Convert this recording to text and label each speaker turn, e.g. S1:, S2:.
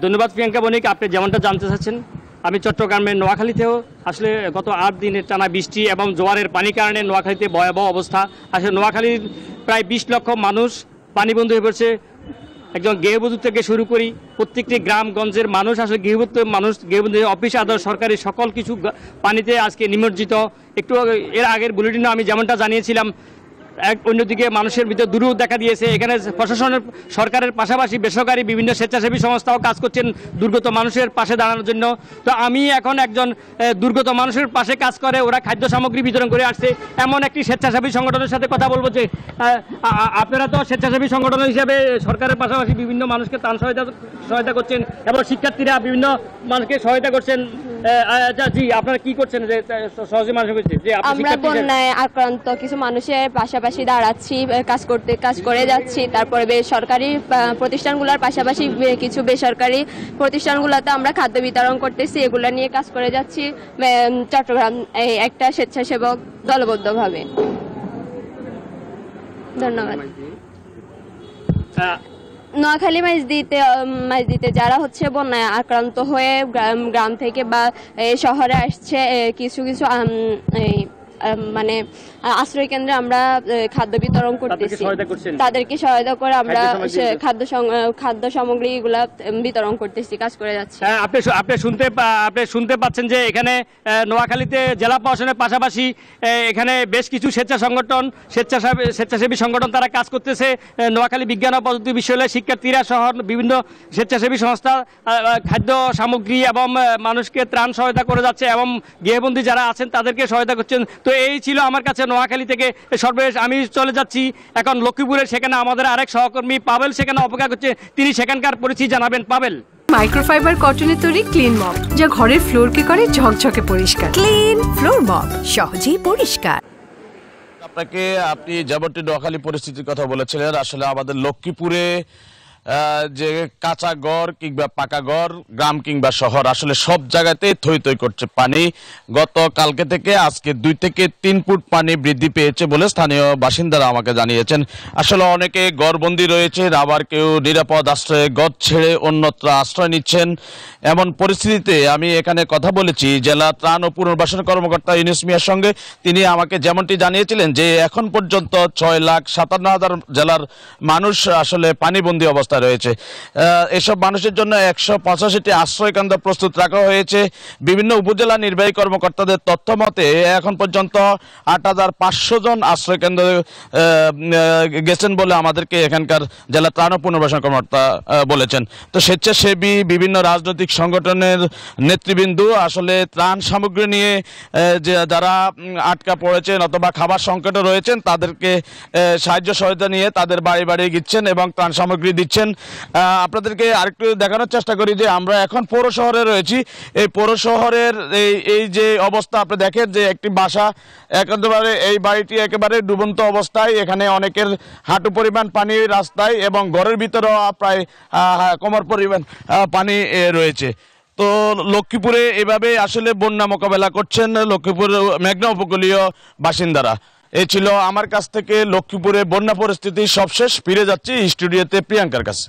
S1: ধন্যবাদ প্রিয়াঙ্কা বণিক, আপনি যেমনটা জানতে চাচ্ছেন। আমি চট্টগ্রামের নোয়াখালীতেও আসলে গত 8 দিনের টানা বৃষ্টি এবং জোয়ারের পানির কারণে নোয়াখালীতে ভয়াবহ অবস্থা। আসলে নোয়াখালীর প্রায় 20 লক্ষ মানুষ পানিবন্দী হয়ে পড়ছে। একজন গৃহবধূ থেকে শুরু করি প্রত্যেকটি গ্রামগঞ্জের মানুষ আসলে গৃহবধূ অফিস আদালত সরকারি সকল কিছু পানিতে আজকে নিমজ্জিত। একটু এর আগের বুলেটিনে আমি যেমনটা জানিয়েছিলাম, অন্যদিকে মানুষের ভিতর দুর্ভোগ দেখা দিয়েছে। এখানে প্রশাসনের সরকারের পাশাপাশি বেসরকারি বিভিন্ন স্বেচ্ছাসেবী সংস্থাও কাজ করছেন দুর্গত মানুষের পাশে দাঁড়ানোর জন্য। তো আমি এখন একজন দুর্গত মানুষের পাশে কাজ করে ওরা খাদ্য সামগ্রী বিতরণ করে আসছে এমন একটি স্বেচ্ছাসেবী সংগঠনের সাথে কথা বলবো। যে আপনারা তো স্বেচ্ছাসেবী সংগঠন হিসেবে সরকারের পাশাপাশি বিভিন্ন মানুষকে ত্রাণ সহায়তা করছেন এবং শিক্ষার্থীরা বিভিন্ন মানুষকে সহায়তা করছেন। জি, আপনারা কি করছেন যে সহজে মানুষ হয়েছে যে
S2: আমরা বন্যায় আক্রান্ত কিছু মানুষের পাশাপাশি দাঁড়াচ্ছি, কাজ করে যাচ্ছি। তারপরে বেসরকারি প্রতিষ্ঠানগুলোর পাশাপাশি কিছু বেসরকারি প্রতিষ্ঠানগুলোতে আমরা খাদ্য বিতরণ করতেছি, এগুলো নিয়ে কাজ করে যাচ্ছি চট্টগ্রাম একটা স্বেচ্ছাসেবক দলবদ্ধভাবে। ধন্যবাদ। নোয়াখালী মাইজদিতে যারা হচ্ছে বন্যায় আক্রান্ত হয়ে গ্রাম থেকে বা শহরে আসছে, কিছু কিছু মানে আশ্রয় কেন্দ্রে আমরা খাদ্য বিতরণ করতেছি, তাদেরকে সহায়তা করে আমরা খাদ্য সামগ্রী এগুলা বিতরণ করতেছি, কাজ করে যাচ্ছি।
S1: আপনি শুনতে পাচ্ছেন যে এখানে নোয়াখালীতে জেলা প্রশাসনের পাশাপাশি এখানে বেশ কিছু স্বেচ্ছাসেবী সংগঠন তারা কাজ করতেছে। নোয়াখালী বিজ্ঞান ও প্রযুক্তি বিশ্ববিদ্যালয়ের শিক্ষার্থীরা সহ বিভিন্ন স্বেচ্ছাসেবী সংস্থা খাদ্য সামগ্রী এবং মানুষকে ত্রাণ সহায়তা করে যাচ্ছে এবং গৃহবন্দী যারা আছেন তাদেরকে সহায়তা করছেন। তো এই ছিল আমার কাছে নোয়াখালী থেকে সর্বশেষ। আমি চলে যাচ্ছি এখন লক্ষ্মীপুরের, সেখানে আমাদের আরেক সহকর্মী পাবেল সেখানে অপেক্ষা করছে, তিনি সেখানকার পরিস্থিতি জানাবেন। পাবেল।
S3: মাইক্রোফাইবার কটনের তৈরি ক্লিন মপ, যা ঘরের ফ্লোরকে করে ঝকঝকে পরিষ্কার। ক্লিন ফ্লোর মপ, সহজেই পরিষ্কার।
S4: আপনি যেমনটি নোয়াখালী পরিস্থিতির কথা বলেছিলেন, আসলে আমাদের লক্ষ্মীপুরে যে কাঁচা গড় কিংবা পাকা গড়, গ্রাম কিংবা শহর, আসলে সব জায়গাতে থই থই করছে পানি। গত কালকে থেকে আজকে 2 থেকে 3 ফুট পানি বৃদ্ধি পেয়েছে বলে স্থানীয় বাসিন্দারা আমাকে জানিয়েছেন। আসলে অনেকে গড়বন্দি রয়েছে, আবার কেউ নিরাপদ আশ্রয়ে গড় ছেড়ে অন্যত্র আশ্রয় নিচ্ছেন। এমন পরিস্থিতিতে আমি এখানে কথা বলেছি জেলা ত্রাণ ও পুনর্বাসন কর্মকর্তা ইউনুস মিয়ার সঙ্গে। তিনি আমাকে যেমনটি জানিয়েছিলেন যে এখন পর্যন্ত 6,57,000 জেলার মানুষ আসলে পানিবন্দী অবস্থায় রয়েছে। এসব মানুষের জন্য 185টি আশ্রয় কেন্দ্র প্রস্তুত রাখা হয়েছে। বিভিন্ন উপজেলা নির্বাহী কর্মকর্তাদের তথ্য মতে এখন পর্যন্ত 8,500 জন আশ্রয় কেন্দ্রে গেছেন বলে আমাদেরকে এখানকার জেলা ত্রাণ ও পুনর্বাসন কর্মকর্তা বলেছেন। তো স্বেচ্ছাসেবী বিভিন্ন রাজনৈতিক সংগঠনের নেতৃবৃন্দ আসলে ত্রাণ সামগ্রী নিয়ে যারা আটকা পড়েছেন অথবা খাবার সংকটে রয়েছেন তাদেরকে সাহায্য সহায়তা নিয়ে তাদের বাড়ি বাড়ি গিচ্ছেন এবং ত্রাণ সামগ্রী দিচ্ছেন। আপনাদেরকে আরেকটু দেখানোর চেষ্টা করি যে আমরা এখন পৌর শহরে রয়েছি। এই পৌর শহরের এই যে অবস্থা আপনি দেখেন যে একটি বাসা একেবারে, এই বাড়িটি একেবারে ডুবন্ত অবস্থায়, এখানে অনেকের হাঁটু পরিমাণ পানি রাস্তায় এবং ঘরের ভিতরেও প্রায় কোমর পরিমাণ পানি রয়েছে। তো লক্ষ্মীপুরে এভাবে আসলে বন্যা মোকাবেলা করছেন লক্ষ্মীপুর মেঘনা উপকূলীয় বাসিন্দারা। এই ছিল আমার কাছ থেকে লক্ষ্মীপুরে বন্যা পরিস্থিতি সবশেষ। ফিরে যাচ্ছি স্টুডিওতে প্রিয়াঙ্কার কাছে।